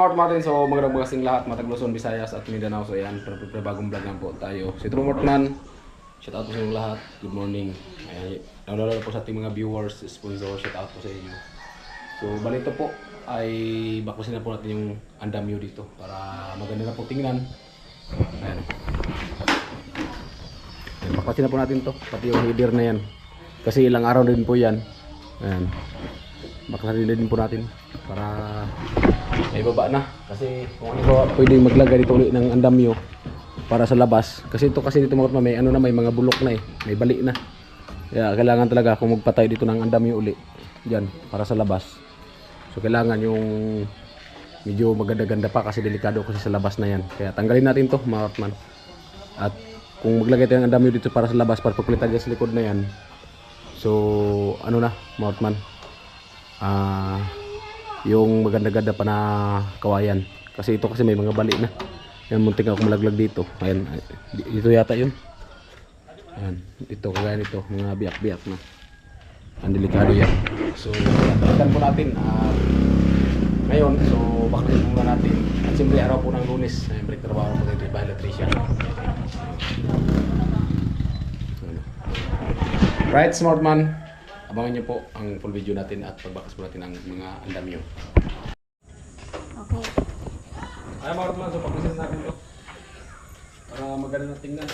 Smart Martin, so magandang magasing lahat, Matag Luzon, Visayas at Mindanao. So yan, bagong vlog lang po tayo. Si True Mortman, shout out po sa inyong lahat. Good morning. Ay, nalala po sa ating mga viewers, sponsor, shout out po sa inyo. So balito po ay baklasin na po natin yung andamyo dito para maganda na po tingnan. Ayan. Baklasin na po natin to, pati yung header na yan. Kasi ilang araw din po yan. Ayan. Baklasin din po natin para may baba na. Kasi kung ano ba pwedeng maglagay dito ulit ng andamyo para sa labas. Kasi ito dito mga may ano na, may mga bulok na eh. May bali na. Kaya kailangan talaga kung magpatay dito ng andamyo ulit diyan para sa labas. So kailangan yung medyo maganda-ganda pa kasi delikado kasi sa labas na yan. Kaya tanggalin natin to mga kapatman. At kung maglagay tayo ng andamyo dito para sa labas para pagpalitan dyan sa likod na yan. So ano na mga kapatman. Yung maganda-ganda pa na kawayan kasi ito kasi may mga bali na yan, muntik ako malaglag dito. Ayan, dito yata yun. Ayan, ito kagaya nito mga biyak-biyak na ang delikado yan. So balikan po natin ngayon. So baklasin muna natin at siyempre araw po ng Lunes ay break trabaho po dito by electrician. Right, Smart Man, abangan niyo po ang full video natin at pagbakas po natin ang mga andamyo. Okay. Ay mga kapatid, so pagkasin natin ito para maganda na tingnan.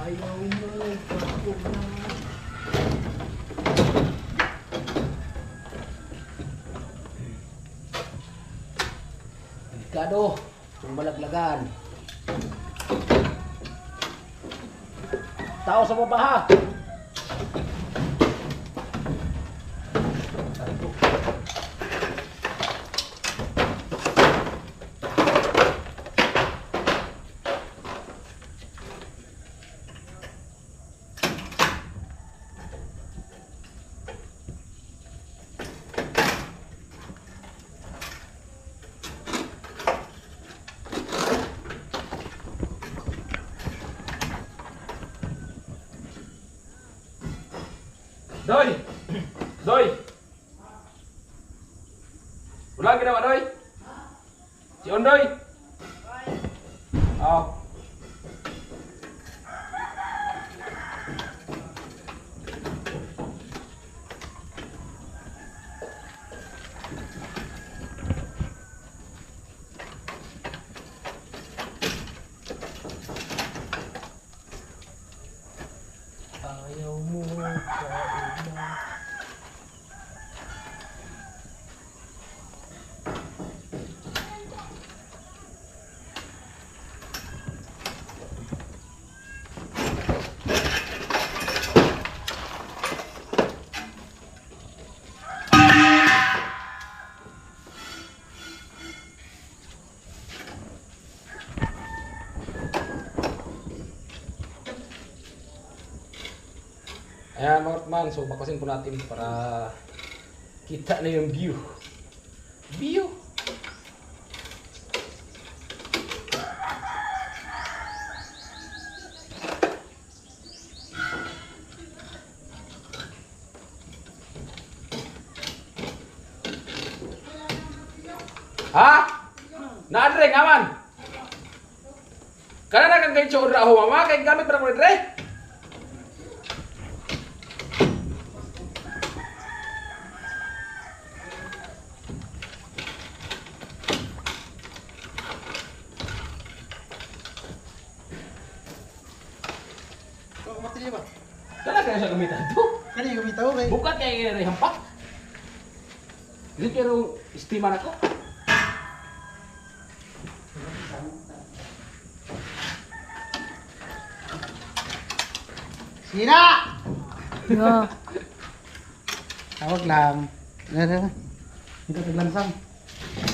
Ayaw mo delikado, yung malaglagan. Tao sa babaha. Doy! Doy! Wala ginawa, Doy? Si Ondoy? Oo. Ayaw mo kauna. Ayan mga kapatid, so bakasin po natin para kita na yung view. View! Ha? Naadre ngaman? Kana na kang kayo sa ho mama, kay gamit para ko dre? Kana kaya siya gamitan to? Kani yung bitaw kay. Bukat kaya kaya hampak? Hindi pero estima na ko. Sira! Yeah. Tawag lang. Ito taglansang.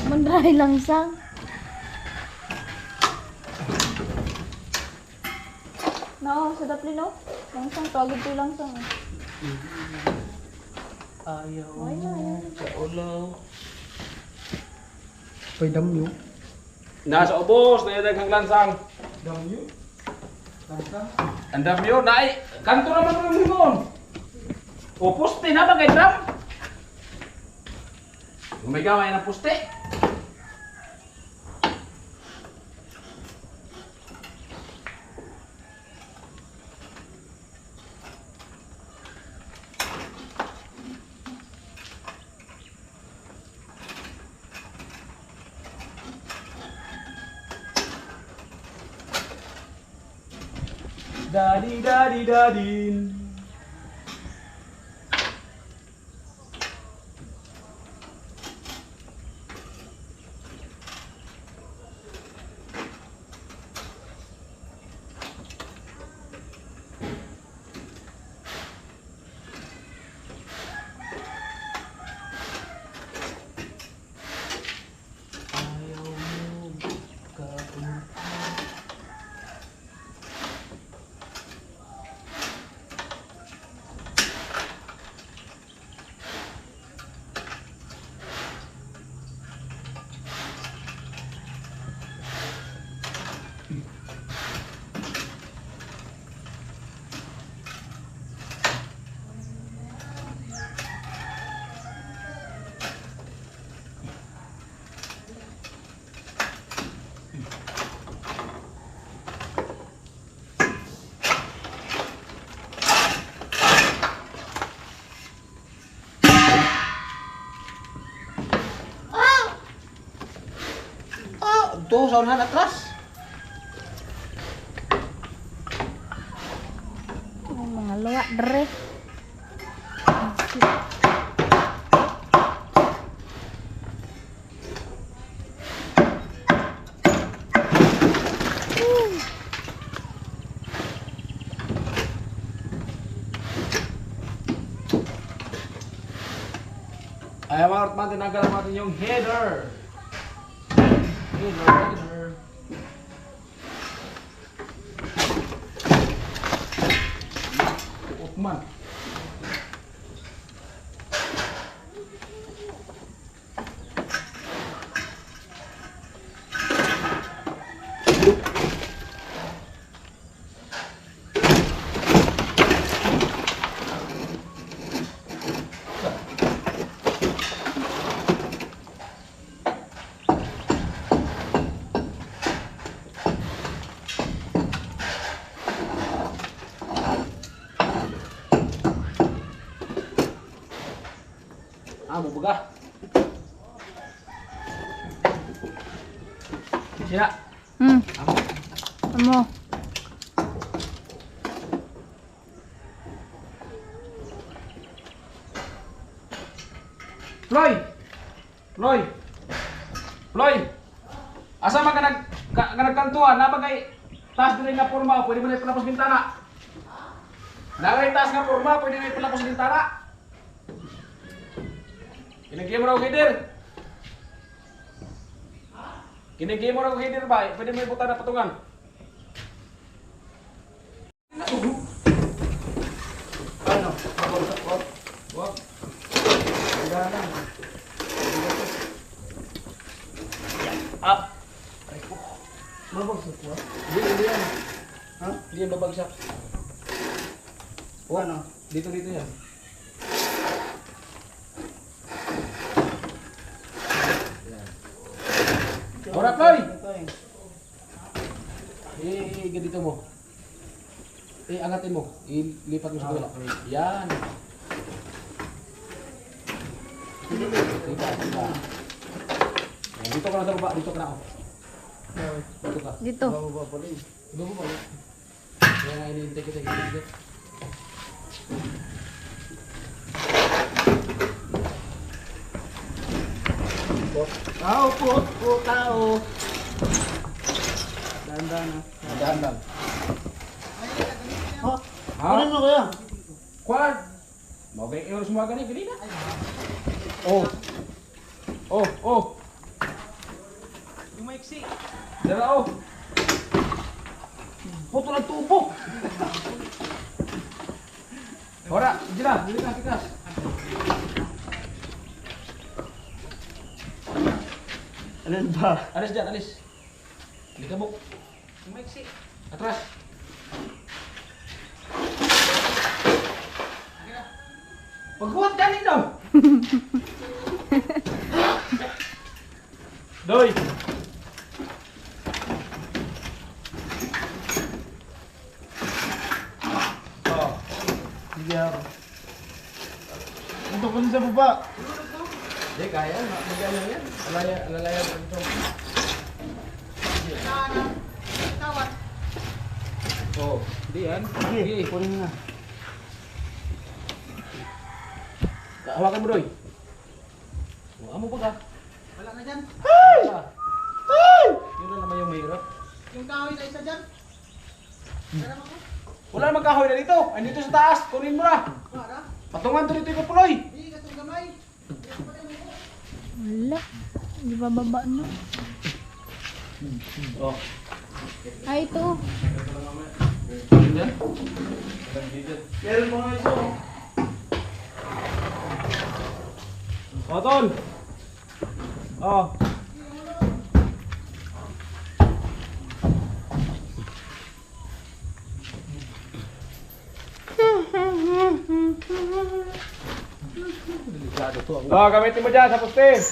Mandray lang sang. No, sa dapli no. Langsang tawagid ko langsang. Ayaw Ay, ay, ay. sa ulaw. Pwede mo. Nasa ubos, na daghang lansang. Damyo. Lansang. Ang dami yun, naay. Kanto naman mo yung limon. O, poste na ba kay drum? Gumigaway ng poste. Dadi dadi dadin. Tuh, saunahan atras. Oh, mga luwa, dre. Ay, mga Rotman, tinanggal natin yung header. Header. Rotman. Bubuga. Siya. Amo. Floy! Floy! Floy! Asa man ka nagkantuan? Napagay taas din nga porma, pwede mo na ipalapos bintana. Nagay taas nga porma, pwede mo ipalapos bintana. Kinigay mo raw header. Kinigay mo raw header ba? Pwede mo ibutan na patungan. Ano? Wag. Gandahan. Up! Ay ko. Mabagsak ko. Hindi yan. Ha? Hindi yan babagsak. O ano? Dito yan. Ora, Floy! Ganito mo. Angatin mo. Ilipat mo sa kabila. Yan. Dito ka na sa baba. Dito ka na ako. Dito ka. Dito. Bababa pala eh. Dito mo ba? Kaya nga iniintay kita. Dito. Tao po, tao. Dahan-dahan na. Dahan-dahan. Ha? Ha? Ano mo kaya? Kwan! Mau kayo yung sumaga na kanina. Oh. Oh, oh. Umaiksi. Dara oh. Puto ng tubo. Ora, dili na pikas. Ano ba? Alis dyan, alis. Likabok. Maiksi. Atras. Pagbuhat gani daw. Doy. Oh. Sige ako. Ito ko sa baba. Hindi kaya, magyan lang yan. Alalaya pa ito. Oh, hindi yan. Sige, kunin mo na. Hawakan mo, Doy. Hawakan mo ba ka? Wala na dyan. Wala. Yun na naman yung mahirap. Yung kahoy na isa dyan. Meron ako. Wala namang kahoy na dito. Ay, dito sa taas. Kunin mo na. Wala. Patungan to dito yung kapuloy. Hindi, katong gamay. Wala. Di ba baba na? Oh. Ay, ito. Yan. Meron mo nga ito. Oh, Tol. Oh. Delikado to. Oh, gamitin mo dyan sa poste.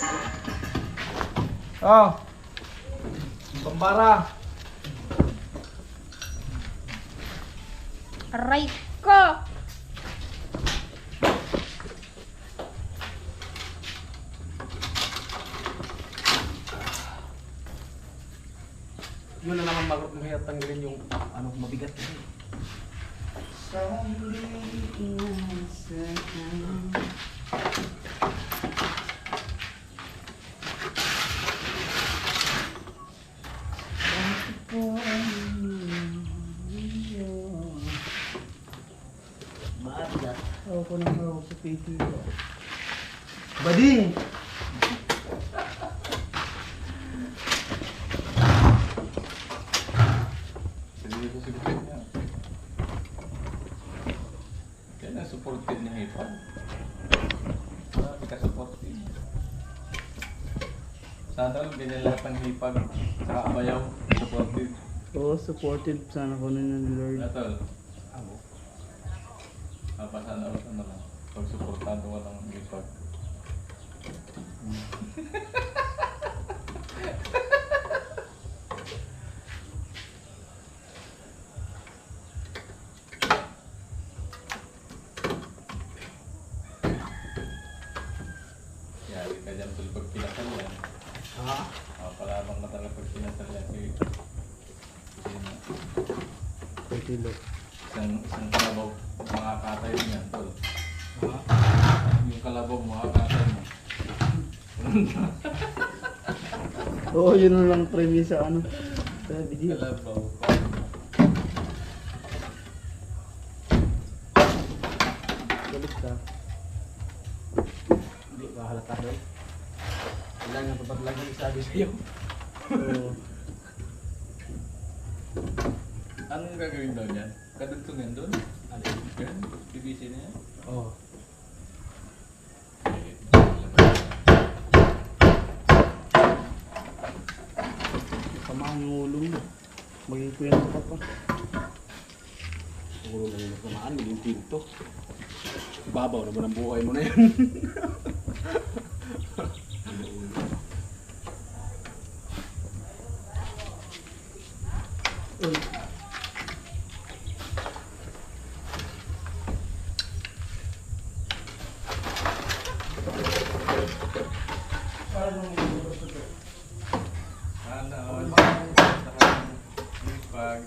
Oh. Pambara. Aray ko! Yun na naman mahirap tanggalin yung ano mabigat kasi. Maat. Ako ko nang hawak sa PT ko. Bading! Kaya na-supported niya hipag. Marami ka supported. Sana ganyan lahat ng hipag sa kabayaw. Supported. Oo, supported sana ko na ng Lord. Natol. Papasan out ano lang. Pag supportado ka ng hipag. Yari ka dyan tol pag pinasal yan. Ha? Palabang na talaga pag pinasal yan. Kutilo. Isang kalabaw makakatay mo yan tol. Ha? Yung kalabaw makakatay mo. Oo, yun na lang premise sa ano. Sa video. Kalabaw. Galit ka. Hindi ka halata doon. Kailangan pa pag lagi sabi sa'yo. Oo. Anong gagawin daw niyan? Kadugtungan doon? Ano? Yan? PVC na yan? Oh. Kamang ulo mo. Maging kwento ka pa. Siguro na yung nagkamaan, maging pinto. Babaw naman ang buhay mo na yan. Sana all. Hipag.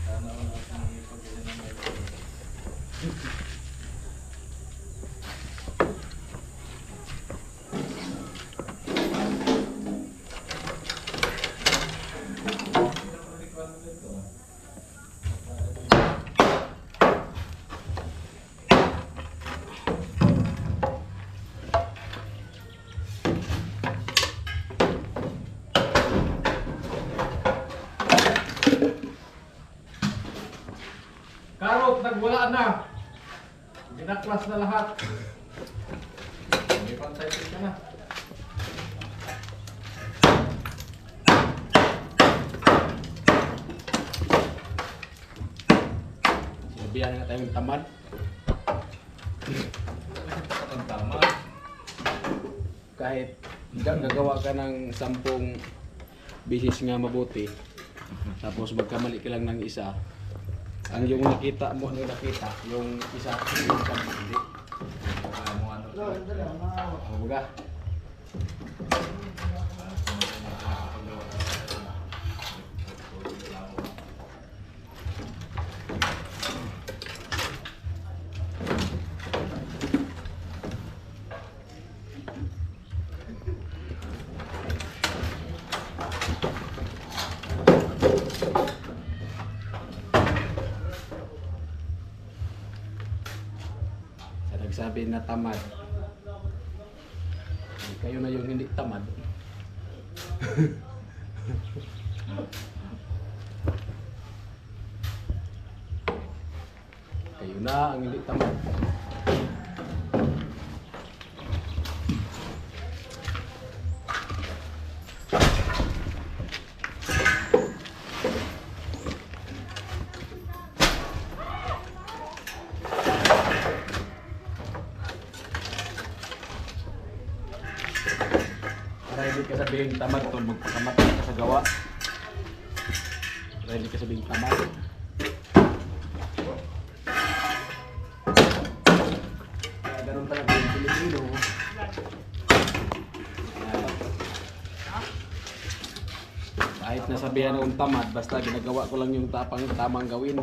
Sana all ang hipag yan ang may Karot, nagwala na. Binaklas na lahat. yung tamad. Ang tama. Kahit gagawa ka ng 10 bisis nga mabuti, tapos magkamali ka lang ng isa, ang yung nakita mo, yung nakita, yung isa, yung hindi. Kumbaga, sa nagsabi na tamad, kayo na yung hindi tamad. Kayo na ang hindi tamad. Para hindi ka sabihin tamad kung magpakamatay ka sa gawa. Para hindi ka sabihin tamad. Kaya ganun talaga yung Pilipino. Kahit nasabihan akong tamad, basta ginagawa ko lang yung tamang gawin.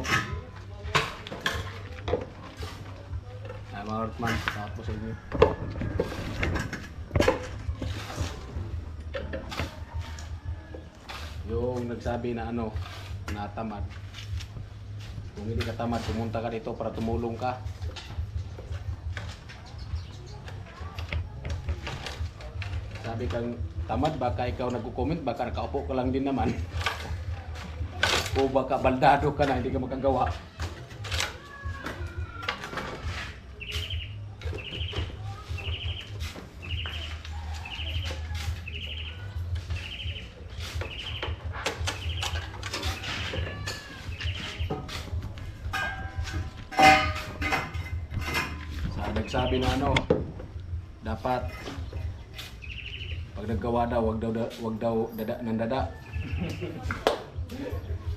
Mga Hortman, tapos sa inyo. Yung nagsabi na ano, na tamad. Kung hindi ka tamad, pumunta ka dito para tumulong ka. Sabi kang tamad, baka ikaw nagko-comment, baka nakaupo ka lang din naman. O baka baldado ka na, hindi ka magagawa. Nagsabi na ano, dapat pag naggawa daw, wag daw dada ng dada.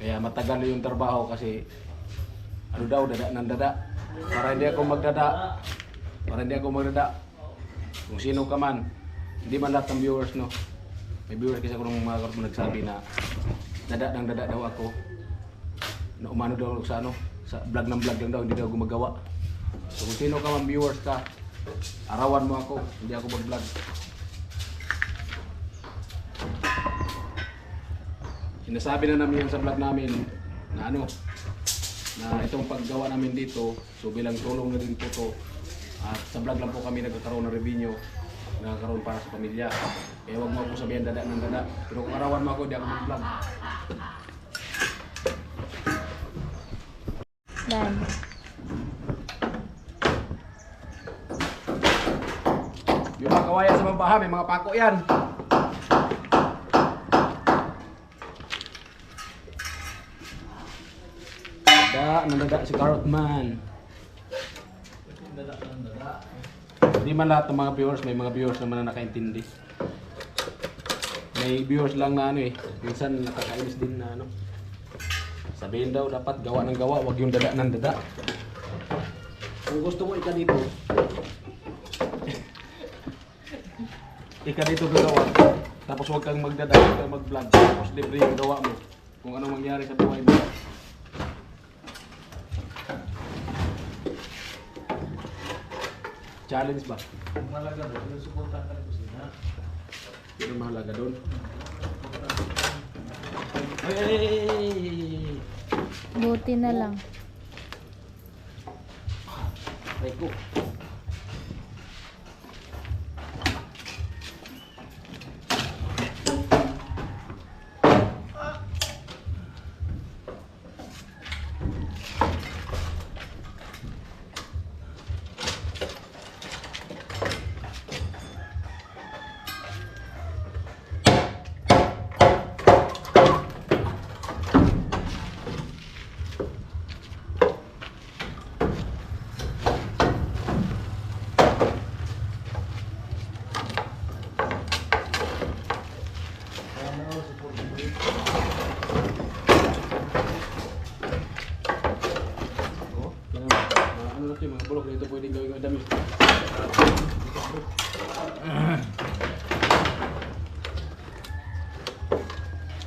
Kaya matagal yung trabaho kasi ano daw, dada ng dada. Para hindi ako magdada. Kung sino ka man, hindi man lahat ng viewers, no. May viewers kasi ako nung mga karton nagsabi na dada ng dada daw ako. Na umano daw sa ano, sa vlog ng vlog lang daw, hindi daw gumagawa. So kung sino ka man viewers ka, arawan mo ako, hindi ako mag-vlog. Sinasabi na namin yan sa vlog namin na ano, na itong paggawa namin dito, so bilang tulong na din po to. At sa vlog lang po kami nagkakaroon ng revenue, nagkakaroon para sa pamilya. Kaya wag mo ako sabihin dada ng dada. Pero kung arawan mo ako, hindi ako mag-vlog. Dan. Yung mga kawayan sa mabaha, may mga pako yan. Nandada si Carrot Man. Hindi man lahat ng mga viewers, may mga viewers naman na nakaintindi. May viewers lang na ano eh, minsan nakakainis din na ano. Sabihin daw dapat gawa ng gawa, wag yung dada ng dada. Kung gusto mo ika dito, ika dito gagawa. Tapos wag kang magdada, wag kang mag-vlog. Tapos libre yung gawa mo. Kung anong mangyari sa buhay mo. Challenge ba? Malaga doon, yung suportahan ka ng kusina. Yun ang mahalaga doon. Ay! Buti na lang. Try ko.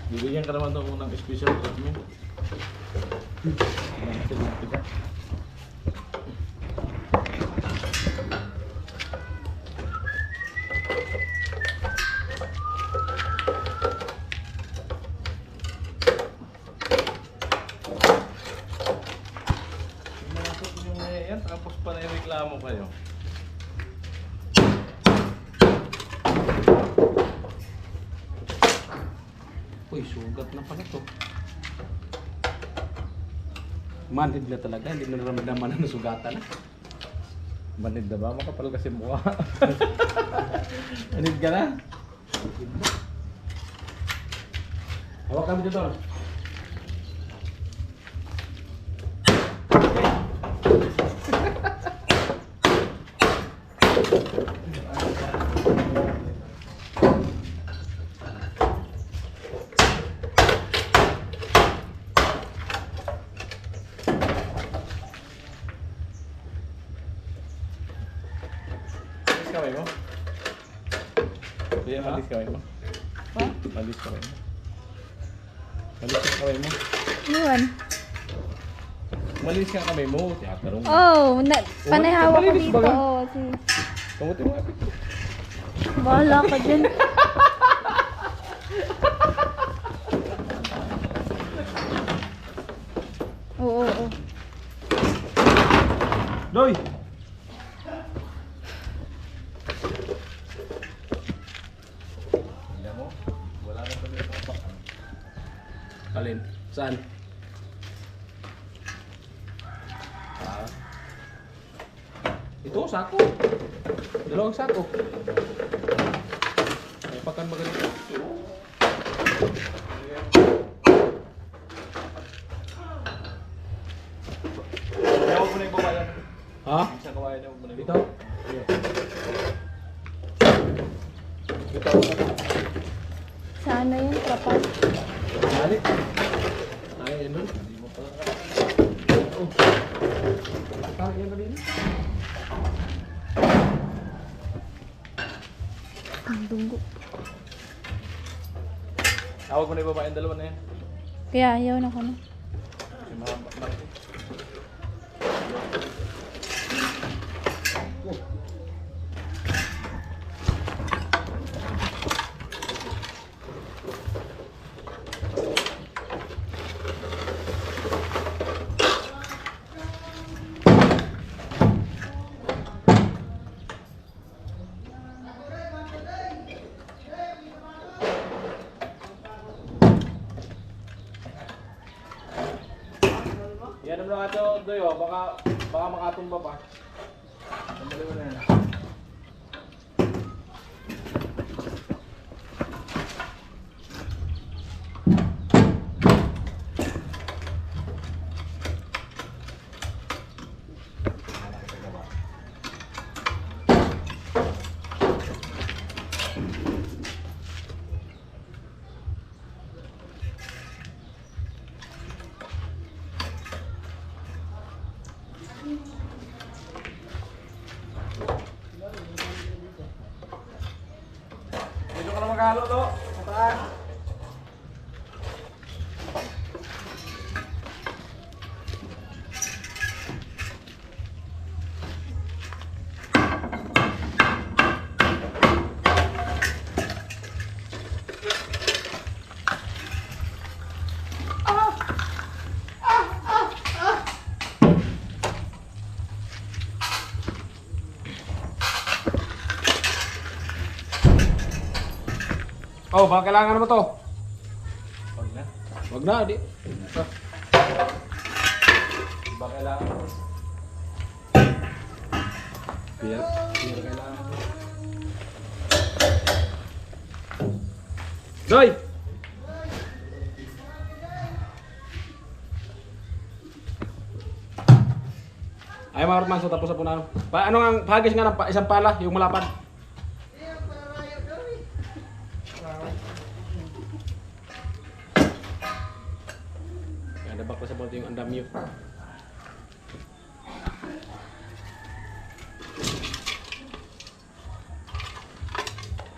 Bibigyan ka naman ng unang special treatment. Pumasok yung yan, tapos pa na yung reklamo kayo. Uy, sugat na pala to. Manhid na talaga, hindi na naman na sugatan na. Manid na ba? Makapal kasi mukha. Manid ka na? Hawak kami dito. Malis kamay mo? Kuya, malis kamay mo? Pa? Malis kamay mo? Malis ka kamay mo? Iwan. Malis ka kamay mo? Tiyatarong. Oh, panay hawak ko malinis dito. ba ka? Oh, si. Kamuti mo nga. Bahala ka dyan. Oo, oo. Doy! Tingnan mo. Wala na pa rin tapak. Alin? Saan? Ito, sako. Dalawang sako. Ay, pakan magaling. Ayaw mo na yung babayan. Ha? Isa kawayan mo na yung Ito? Ito. Sana yun, trapal. Balik. Ay, yan nun. Hindi mo pala. Oh. Parang yan na din. Ang dugo. Tawag mo na yung babayan, dalawa na yan. Kaya ayaw na ko na. Kasi mahaba na. Yan naman nga ito, Doy, oh. Baka makatumba pa. Sandali mo na yan. Dito ka na maghalo, to. Mataas. Oh, baka kailangan mo to. Huwag na. Wag na, di. Ito. Baka kailangan mo. Biar kailangan mo. Doy! Ay, Marman, so tapos na po na. Ano ang pahagis nga ng isang pala, yung malapad? Ada bak pa sa bote yung andam nyo.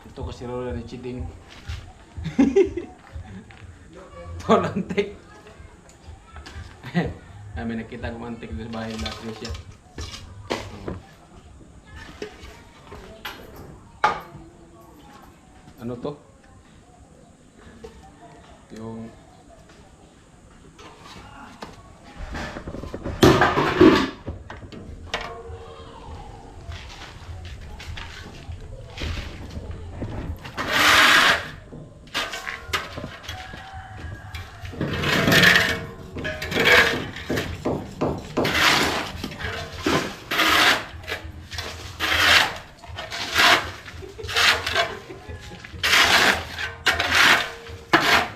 Ito kasi rola ni Chiding. Tol antik. Ay, may nakita kong antik doon sa bahay nila, Tricia. Ano to? Yung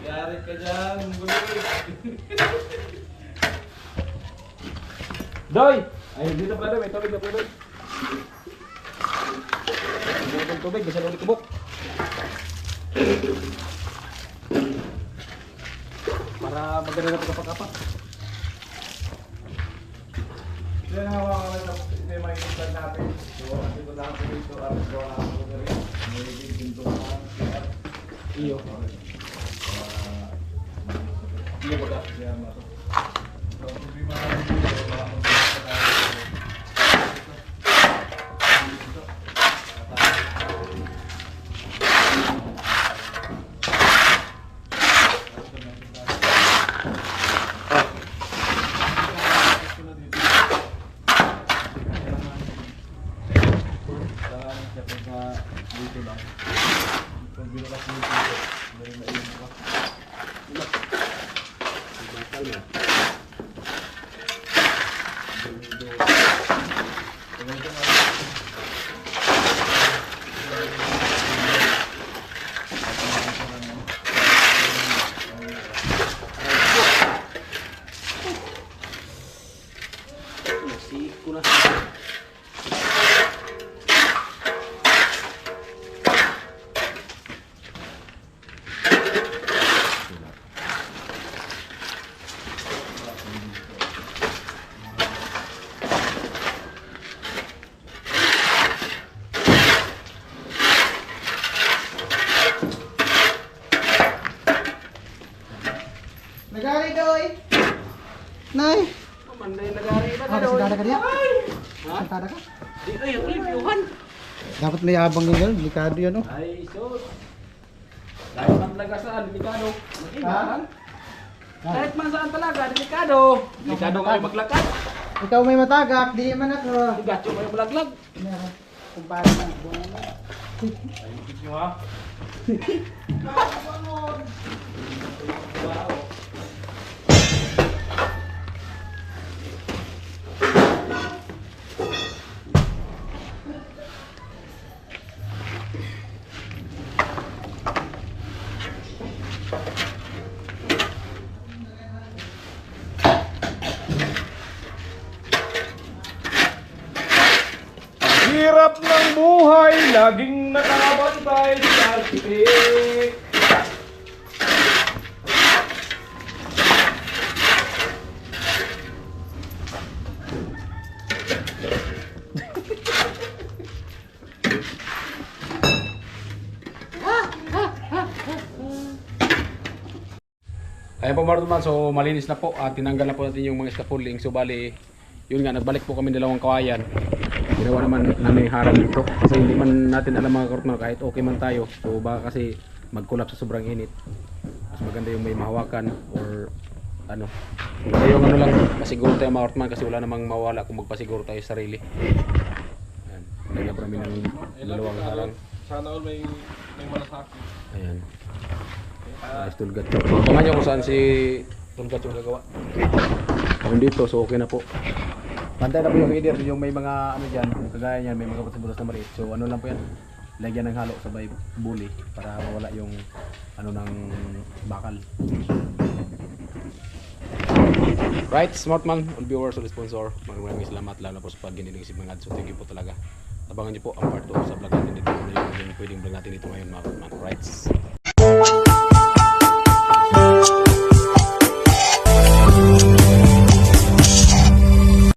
Yari ka dyan, guloy. Doy! Ay, dito pala, may tubig na pala, Doy. Hindi itong tubig, bisa ulit kubok. Para maganda na pagkapak-kapak. Yan ang hawakan na ito yung makikita natin. So, dito lang ako dito. Gawa na ako na rin. May pinto na. Iyo. Iyo ba ka? Yan mo ito. So, problema na dito. Wala akong dito lang. Pag binukas mo dito, dahil mailan ka. batal mo. Nasiko na. Nagari ka, oy! Nay! Manday nagari ba Ah, sentada ka diya? Ha? Sentada ka? Dito yung reviewan. Dapat may abang yung gano'n, delikado yan, oh. Ay, sus. Kahit man talaga saan, delikado. Mag-ingat. Kahit man saan talaga, delikado. Delikado kayo maglakad. Ikaw may matagak, di man ako. Gatyo kayo malaglag. Meron. Kung paano na. Ay, ikit nyo ha. Hirap ng buhay, laging nakabantay sa arkitek. Ayan po mga man, so malinis na po at tinanggal na po natin yung mga scaffolding. So bali, yun nga, nagbalik po kami dalawang kawayan. Ginawa naman namin yung harang dito. Kasi hindi man natin alam mga kartman, kahit okay man tayo. So baka kasi mag-collapse sa sobrang init. Mas maganda yung may mahawakan or ano. Kaya yung ano lang, pasiguro tayo mga kartman kasi wala namang mawala kung magpasiguro tayo sa sarili. Ayan, lagyan po namin ng dalawang harang. Sana all may malasakit. Ayan. Nice tulgat. So, abangan nyo kung saan si tulgat yung gagawa. Kung dito, so okay na po. Pantay na po yung header, yung may mga ano dyan, kagaya niyan, may mga butas na maliit. So ano lang po yan, lagyan ng halo sabay buli para mawala yung ano ng bakal. Right, Smartman, all viewers, all sponsor, maraming salamat lalo po sa pag-giniling si mga so thank you po talaga. Abangan nyo po ang part 2 sa vlog natin dito. Ano yung pwedeng vlog natin dito ngayon mga Smartman. Right.